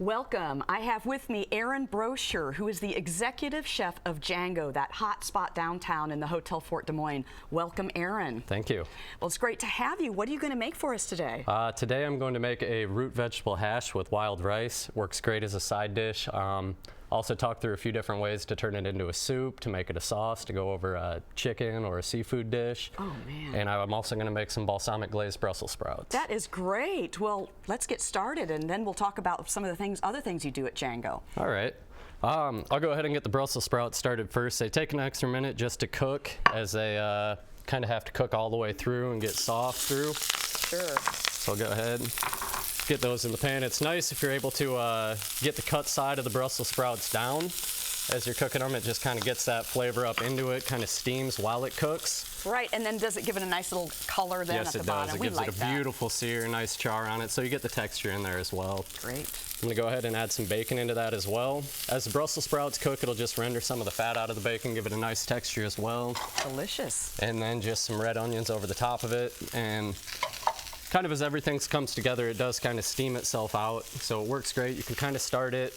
Welcome. I have with me Aaron Brosher, who is the executive chef of Django, that hot spot downtown in the Hotel Fort Des Moines. Welcome, Aaron. Thank you. Well, it's great to have you. What are you going to make for us today? Today I'm going to make a root vegetable hash with wild rice. Works great as a side dish. Also talk through a few different ways to turn it into a soup, to make it a sauce, to go over a chicken or a seafood dish. Oh, man. And I'm also going to make some balsamic glazed Brussels sprouts. That is great. Well, let's get started, and then we'll talk about some of the other things you do at Django. All right. I'll go ahead and get the Brussels sprouts started first. They take an extra minute just to cook, as they kind of have to cook all the way through and get soft through. Sure. So I'll go ahead and get those in the pan. It's nice if you're able to get the cut side of the Brussels sprouts down as you're cooking them. It just kind of gets that flavor up into it, kind of steams while it cooks. Right, and then does it give it a nice little color then at the bottom? Yes, it does. It gives it a beautiful sear, nice char on it, so you get the texture in there as well. Great. I'm going to go ahead and add some bacon into that as well. As the Brussels sprouts cook, it'll just render some of the fat out of the bacon, give it a nice texture as well. Delicious. And then just some red onions over the top of it, and kind of as everything comes together, it does kind of steam itself out, so it works great. You can kind of start it,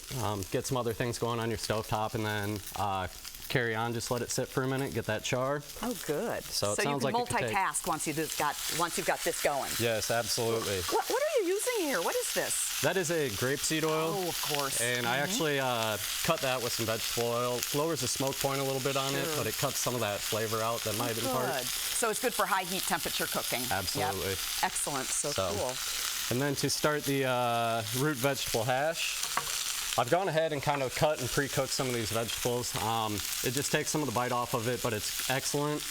get some other things going on your stovetop, and then carry on. Just let it sit for a minute, get that char. Oh, good. So it you sounds can like multitask once you've got this going. Yes, absolutely. What are you using here? What is this? That is a grapeseed oil. Oh, of course. And I actually cut that with some vegetable oil. Lowers the smoke point a little bit on it, but it cuts some of that flavor out that might impart. So it's good for high heat temperature cooking. Absolutely. Yep. Excellent. So cool. And then to start the root vegetable hash, I've gone ahead and kind of cut and pre-cooked some of these vegetables. It just takes some of the bite off of it, but it's excellent.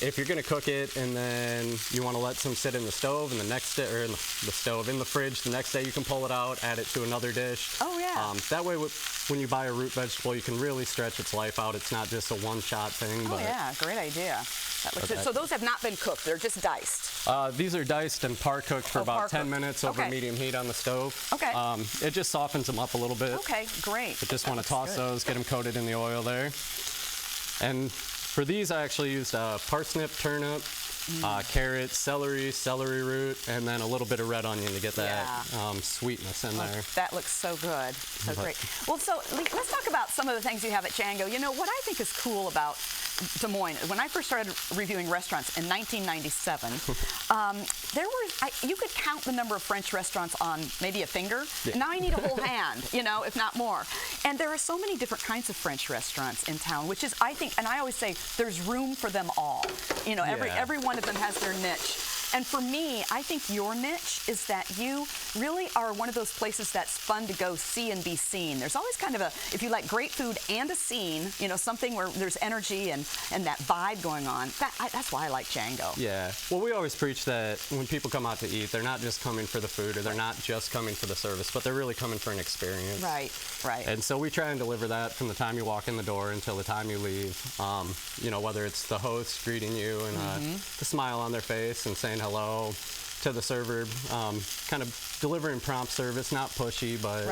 If you're going to cook it and then you want to let some sit in the stove, and the next day, or in the fridge, the next day you can pull it out, add it to another dish. Oh, yeah. That way, when you buy a root vegetable, you can really stretch its life out. It's not just a one-shot thing. Oh, yeah, great idea. That looks good. So those have not been cooked; they're just diced. These are diced and par-cooked for about 10 minutes over medium heat on the stove. Okay. It just softens them up a little bit. Okay, great. But just want to toss those, get them coated in the oil there. And for these, I actually used parsnip, turnip, carrot, celery root, and then a little bit of red onion to get that sweetness in there. That looks so good. So great. Well, so let's talk about some of the things you have at Django. You know, what I think is cool about Des Moines, when I first started reviewing restaurants in 1997, you could count the number of French restaurants on maybe a finger. Yeah. Now I need a whole hand, you know, if not more. And there are so many different kinds of French restaurants in town, which is, I think, and I always say, there's room for them all. You know, every one of them has their niche. And for me, I think your niche is that you really are one of those places that's fun to go see and be seen. There's always kind of if you like great food and a scene, you know, something where there's energy and that vibe going on. That's why I like Django. Yeah. Well, we always preach that when people come out to eat, they're not just coming for the food, or they're not just coming for the service, but they're really coming for an experience. Right, right. And so we try and deliver that from the time you walk in the door until the time you leave. You know, whether it's the host greeting you and the smile on their face and saying hello, to the server, kind of delivering prompt service, not pushy, but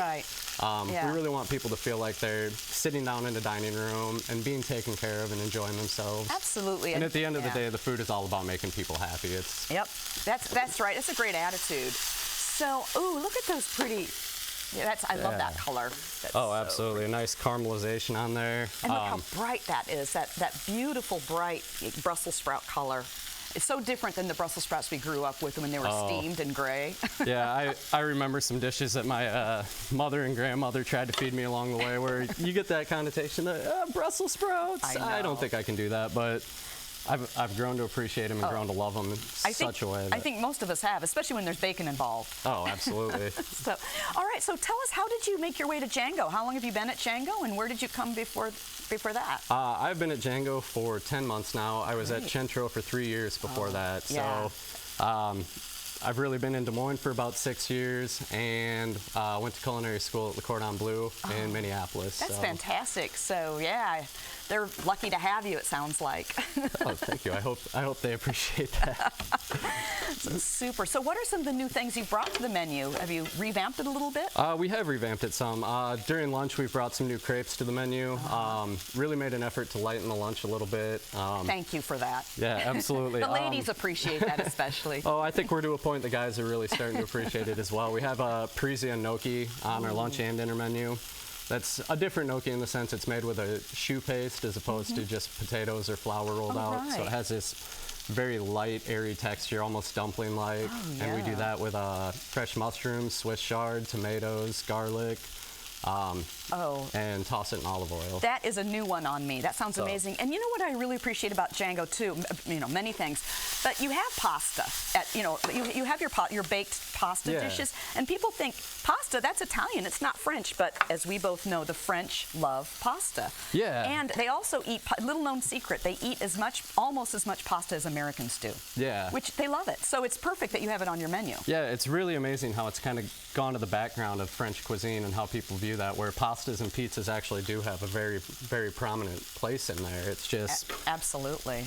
we really want people to feel like they're sitting down in the dining room and being taken care of and enjoying themselves. Absolutely. And at the end of the day, the food is all about making people happy. Yep, that's right. It's a great attitude. So, ooh, look at those pretty. Yeah, I love that color. That's absolutely. A nice caramelization on there. And look how bright that is, that beautiful, bright Brussels sprout color. It's so different than the Brussels sprouts we grew up with when they were steamed and gray. Yeah, I remember some dishes that my mother and grandmother tried to feed me along the way, where you get that connotation that, Brussels sprouts. I don't think I can do that, but I've grown to appreciate them and grown to love them in such a way. I think most of us have, especially when there's bacon involved. Oh, absolutely. So, all right, so tell us, how did you make your way to Django? How long have you been at Django, and where did you come before that? I've been at Django for 10 months now. I was at Centro for 3 years before that. So I've really been in Des Moines for about 6 years, and went to culinary school at Le Cordon Bleu in Minneapolis. That's fantastic. So, yeah, they're lucky to have you, it sounds like. Oh, thank you. I hope they appreciate that. Super. So what are some of the new things you've brought to the menu? Have you revamped it a little bit? We have revamped it some. During lunch, we've brought some new crepes to the menu. Really made an effort to lighten the lunch a little bit. Thank you for that. Yeah, absolutely. The ladies appreciate that especially. Oh, I think we're to a point the guys are really starting to appreciate it as well. We have a Parisi and gnocchi on our lunch and dinner menu. That's a different gnocchi in the sense it's made with a choux paste as opposed to just potatoes or flour rolled out. Right. So it has this very light, airy texture, almost dumpling-like. Oh, yeah. And we do that with fresh mushrooms, Swiss chard, tomatoes, garlic, and toss it in olive oil. That is a new one on me. That sounds amazing. And you know what I really appreciate about Django too? You know, many things, but you have pasta. You have your baked pasta dishes, and people think pasta, that's Italian. It's not French, but as we both know, the French love pasta. Yeah. And they also eat, little known secret, they eat almost as much pasta as Americans do. Yeah. Which they love it. So it's perfect that you have it on your menu. Yeah, it's really amazing how it's kind of gone to the background of French cuisine and how people view that, where pastas and pizzas actually do have a very, very prominent place in there. It's just absolutely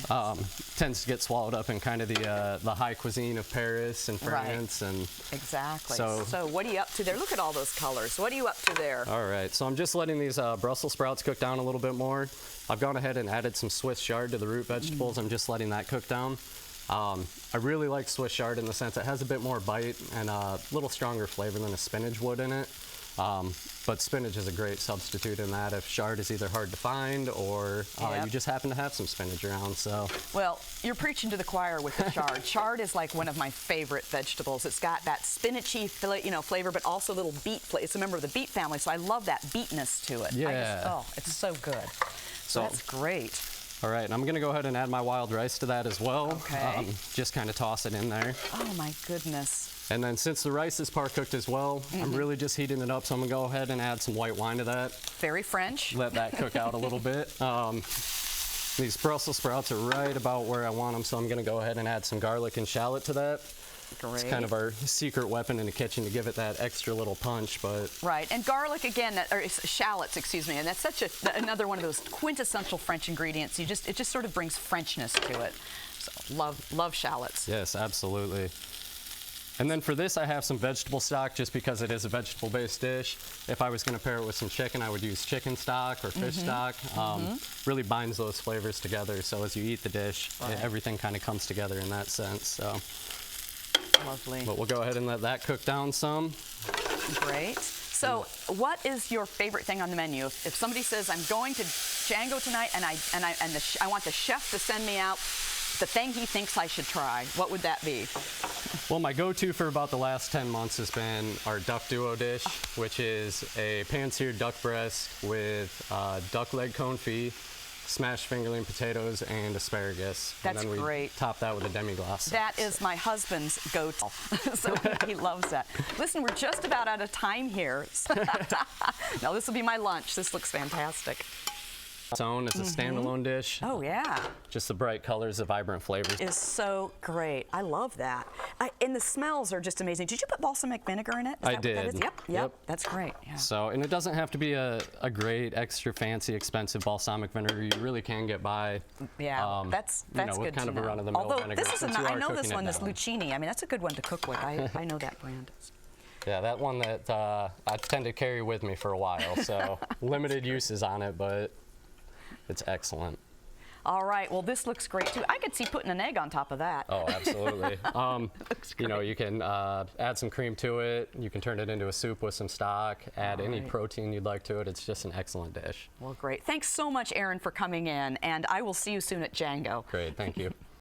tends to get swallowed up in kind of the high cuisine of Paris and France. Right. And exactly. So what are you up to there? Look at all those colors. What are you up to there? All right, so I'm just letting these Brussels sprouts cook down a little bit more. I've gone ahead and added some Swiss chard to the root vegetables. I'm just letting that cook down. I really like Swiss chard in the sense it has a bit more bite and a little stronger flavor than a spinach would in it. But spinach is a great substitute in that if chard is either hard to find or you just happen to have some spinach around. So, well, you're preaching to the choir with the chard. Chard is like one of my favorite vegetables. It's got that spinachy flavor, but also a little beet flavor. It's a member of the beet family, so I love that beetness to it. Yeah. It's so good. So that's great. All right, and I'm gonna go ahead and add my wild rice to that as well. Okay. Just kind of toss it in there. Oh my goodness. And then since the rice is par cooked as well, I'm really just heating it up, so I'm gonna go ahead and add some white wine to that. Very French. Let that cook out a little bit. These Brussels sprouts are right about where I want them, so I'm gonna go ahead and add some garlic and shallot to that. Great. It's kind of our secret weapon in the kitchen to give it that extra little punch, but... Right, and garlic again, or shallots, excuse me, and that's such another one of those quintessential French ingredients. It just sort of brings Frenchness to it. So love shallots. Yes, absolutely. And then for this, I have some vegetable stock just because it is a vegetable-based dish. If I was going to pair it with some chicken, I would use chicken stock or fish stock. Really binds those flavors together, so as you eat the dish, everything kind of comes together in that sense. So. Lovely. But we'll go ahead and let that cook down some. Great. So what is your favorite thing on the menu? If somebody says, I'm going to Django tonight and I want the chef to send me out the thing he thinks I should try, what would that be? Well, my go-to for about the last 10 months has been our duck duo dish, which is a pan-seared duck breast with duck leg confit, smashed fingerling potatoes, and asparagus. That's and then we great. Top that with a demi-glace. That is my husband's go-to, so he loves that. Listen, we're just about out of time here. Now this will be my lunch. This looks fantastic. Its own, it's a standalone dish. Oh yeah. Just the bright colors, the vibrant flavors. Is so great. I love that. And the smells are just amazing. Did you put balsamic vinegar in it? I did. What that is? Yep. That's great. Yeah. So, and it doesn't have to be a great, extra fancy, expensive balsamic vinegar. You really can get by. Yeah, that's with good kind to of know. a run-of-the-mill Although vinegar. this is I know this one, this Lucchini. I mean, that's a good one to cook with. I know that brand. Yeah, that one that I tend to carry with me for a while. So limited uses on it, but it's excellent. All right. Well, this looks great too. I could see putting an egg on top of that. Oh, absolutely. You can add some cream to it. You can turn it into a soup with some stock. Add any protein you'd like to it. It's just an excellent dish. Well, great. Thanks so much, Aaron, for coming in, and I will see you soon at Django. Great. Thank you.